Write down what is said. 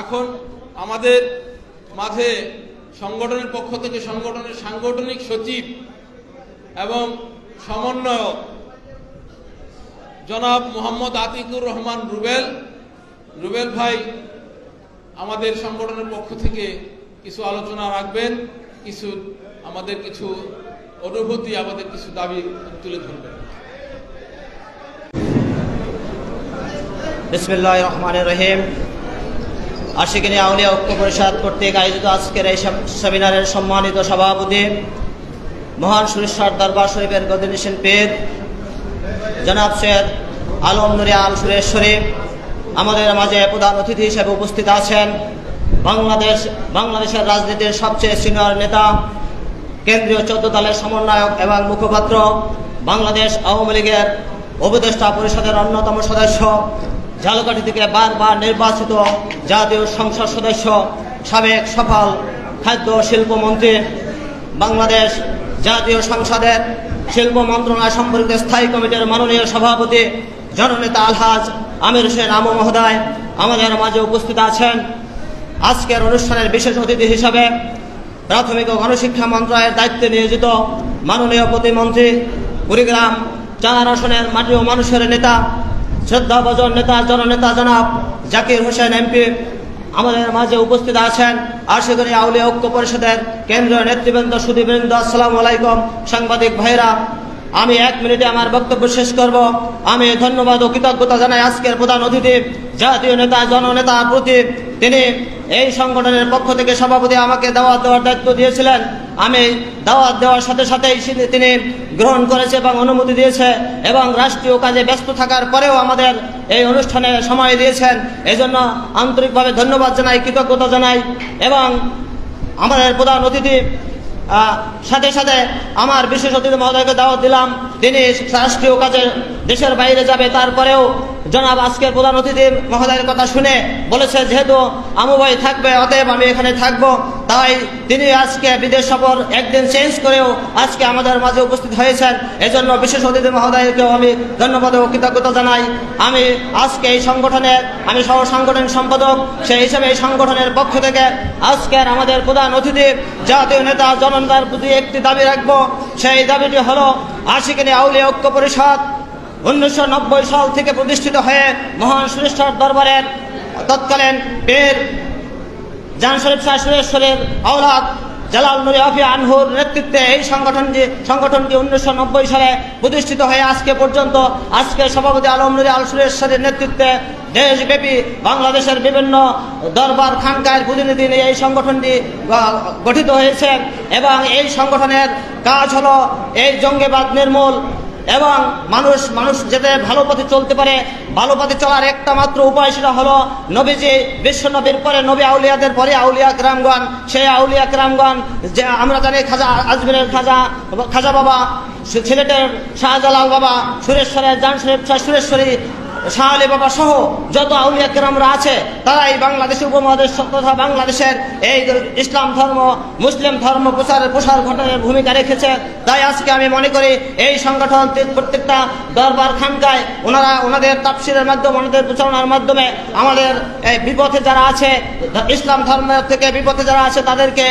এখন আমাদের মাঝে সংগঠনের পক্ষ থেকে সংগঠনের সাংগঠনিক সচিব এবং সমন্বয়ক জনাব মোহাম্মদ আতিকুর রহমান রুবেল ভাই আমাদের সংগঠনের পক্ষ থেকে কিছু আলোচনা রাখবেন, আমাদের কিছু অনুভূতি, আমাদের কিছু দাবি তুলে ধরবেন। বিসমিল্লাহির রহমানির রহিম। আশিকিনী আউলিয়া ঐক্য পরিষদ কর্তৃক আয়োজিত আজকের এই সেমিনারের সম্মানিত সভাপতি মহান সুরেশ্বর দরবার শরীফের গদিনিশীন পীর জনাব সৈয়দ আলম নুরে আল সুরেশ্বরী, আমাদের মাঝে প্রধান অতিথি হিসেবে উপস্থিত আছেন বাংলাদেশের রাজনীতির সবচেয়ে সিনিয়র নেতা, কেন্দ্রীয় 14 দলের সমন্বয়ক এবং মুখপাত্র, বাংলাদেশ আওয়ামী লীগের উপদেষ্টা পরিষদের অন্যতম সদস্য, ঝালকাঠি থেকে বারবার নির্বাচিত জাতীয় সংসদ সদস্য, সাবেক সফল খাদ্য শিল্পমন্ত্রী, বাংলাদেশ জাতীয় সংসদের শিল্প মন্ত্রণালয় সম্পর্কিত স্থায়ী কমিটির মাননীয় সভাপতি জননেতা আলহাজ আমির হোসেন আমু মহোদয় আমাদের মাঝে উপস্থিত আছেন। আজকের অনুষ্ঠানের বিশেষ অতিথি হিসাবে প্রাথমিক ও গণশিক্ষা মন্ত্রণালয়ের দায়িত্বে নিয়োজিত মাননীয় প্রতিমন্ত্রী, কুড়িগ্রাম 4 আসনের মাটি ও মানুষের নেতা, শ্রদ্ধাভাজন নেতা জননেতা জনাব জাকির হোসেন এমপি আমাদের মাঝে উপস্থিত আছেন। আশিকিনী আউলিয়া ঐক্য পরিষদের কেন্দ্রীয় নেতৃবৃন্দ, সুধীবৃন্দ, আসসালামু আলাইকুম। সাংবাদিক ভাইরা, আমি 1 মিনিটে আমার বক্তব্য শেষ করব। আমি ধন্যবাদ ও কৃতজ্ঞতা জানাই আজকের প্রধান অতিথি জাতীয় নেতা জননেতার প্রতি। তিনি এই সংগঠনের পক্ষ থেকে সভাপতি আমাকে দাওয়াত দেওয়ার দায়িত্ব দিয়েছিলেন। আমি দাওয়াত দেওয়ার সাথে সাথেই তিনি গ্রহণ করেছে এবং অনুমতি দিয়েছে এবং রাষ্ট্রীয় কাজে ব্যস্ত থাকার পরেও আমাদের এই অনুষ্ঠানে সময় দিয়েছেন। এজন্য আন্তরিকভাবে ধন্যবাদ জানাই, কৃতজ্ঞতা জানাই। এবং আমাদের প্রধান অতিথি সাথে সাথে আমার বিশেষ অতিথি মহোদয়কে দাওয়াত দিলাম। তিনি রাষ্ট্রীয় কাজে দেশের বাইরে যাবে, তারপরেও জনাব আজকের প্রধান অতিথি মহোদয়ের কথা শুনে বলেছে যেহেতু আমু ভাই থাকবে অতএব আমি এখানে থাকবো, তাই তিনি আজকে বিদেশ সফর একদিন চেঞ্জ করেও আজকে আমাদের মাঝে উপস্থিত হয়েছেন। এজন্য বিশেষ অতিথি মহোদয়কেও আমি ধন্যবাদ ও কৃতজ্ঞতা জানাই। আমি আজকে এই সংগঠনের সহ সাংগঠনিক সম্পাদক, সেই হিসেবে এই সংগঠনের পক্ষ থেকে আজকের আমাদের প্রধান অতিথি জাতীয় নেতা জননেতার প্রতি একটি দাবি রাখবো। সেই দাবিটি হলো আশিকিনী আউলিয়া ঐক্য পরিষদ 1990 সাল থেকে প্রতিষ্ঠিত হয়ে মহান সুরেশ্বর দরবারের তৎকালীন পীর জান শরীফ শাহ সুরেশ্বরের আওলাদ জালাল নুরি আফি আনহুর নেতৃত্বে এই সংগঠনটি 1990 সালে প্রতিষ্ঠিত হয়ে আজকে পর্যন্ত আজকে সভাপতি আলম নুরি আল সুরেশ্বরের নেতৃত্বে দেশব্যাপী বাংলাদেশের বিভিন্ন দরবার খানকায়ের প্রতিনিধি নিয়ে এই সংগঠনটি গঠিত হয়েছে এবং এই সংগঠনের কাজ হলো এই জঙ্গিবাদ নির্মূল এবং মানুষ যাতে ভালো পথে চলতে পারে। ভালো পথে চলার একটা মাত্র উপায়, সেটা হলো নবীজি, বিশ্ব নবীর পরে নবী আউলিয়াদের পরে আউলিয়া কেরামগণ। সেই আউলিয়া কেরামগণ যে আমরা জানি খাজা আজমিরের খাজা বাবা, সিলেটের শাহজালাল বাবা, সুরেশ্বরের জান শরীফ শাহ সুরেশ্বরী, শাহ আলী বাবা সহ যত আউলিয়া কেরামরা আছে তারাই বাংলাদেশের উপমহাদেশ তথা বাংলাদেশের এই ইসলাম ধর্ম মুসলিম ধর্ম প্রসার ঘটানোর ভূমিকা রেখেছে। তাই আজকে আমি মনে করি এই সংগঠন প্রত্যেকটা দরবার খানকায় ওনাদের তাফসীরের মাধ্যমে, ওনাদের প্রচারণার মাধ্যমে আমাদের বিপথে যারা আছে, ইসলাম ধর্ম থেকে বিপথে যারা আছে তাদেরকে